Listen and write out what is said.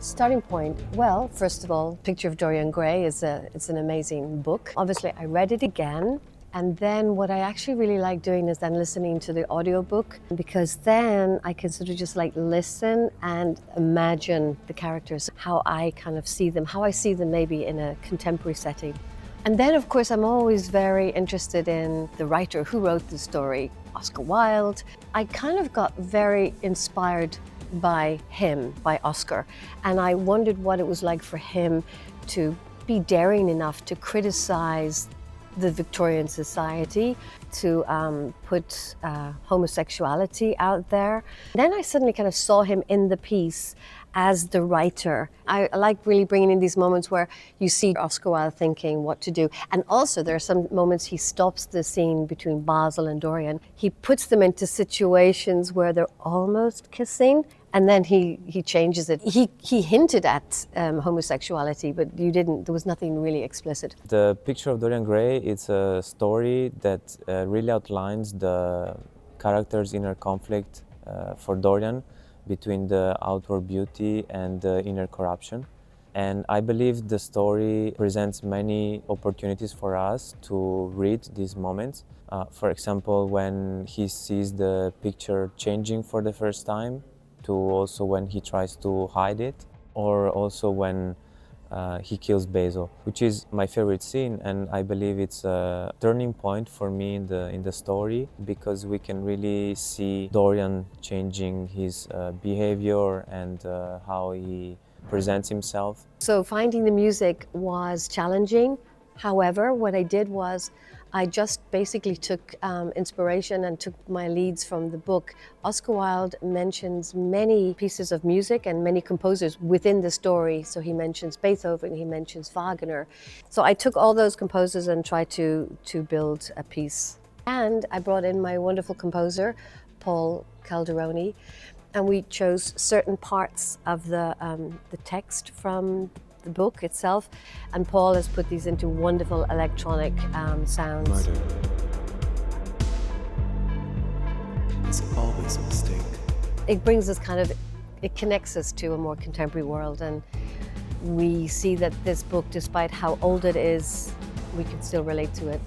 Starting point, well, first of all, Picture of Dorian Gray it's an amazing book. Obviously, I read it again, and then what I actually really like doing is then listening to the audiobook, because then I can sort of just like listen and imagine the characters, how I kind of see them, how I see them maybe in a contemporary setting. And then, of course, I'm always very interested in the writer who wrote the story, Oscar Wilde. I kind of got very inspired by him, by Oscar, and I wondered what it was like for him to be daring enough to criticize the Victorian society, to put homosexuality out there. Then I suddenly kind of saw him in the piece as the writer. I like really bringing in these moments where you see Oscar Wilde thinking what to do. And also there are some moments he stops the scene between Basil and Dorian. He puts them into situations where they're almost kissing, and then he changes it. He hinted at homosexuality, but there was nothing really explicit. The Picture of Dorian Gray, it's a story that really outlines the character's inner conflict for Dorian between the outward beauty and the inner corruption. And I believe the story presents many opportunities for us to read these moments. For example, when he sees the picture changing for the first time, to also when he tries to hide it, or also when he kills Basil, which is my favorite scene, and I believe it's a turning point for me in the story, because we can really see Dorian changing his behavior and how he presents himself. So finding the music was challenging. However, what I did was I just basically took inspiration and took my leads from the book. Oscar Wilde mentions many pieces of music and many composers within the story. So he mentions Beethoven, he mentions Wagner. So I took all those composers and tried to build a piece. And I brought in my wonderful composer, Paul Calderoni, and we chose certain parts of the text from the book itself, and Paul has put these into wonderful electronic sounds. Murder is always a mistake. It brings us it connects us to a more contemporary world, and we see that this book, despite how old it is, we can still relate to it.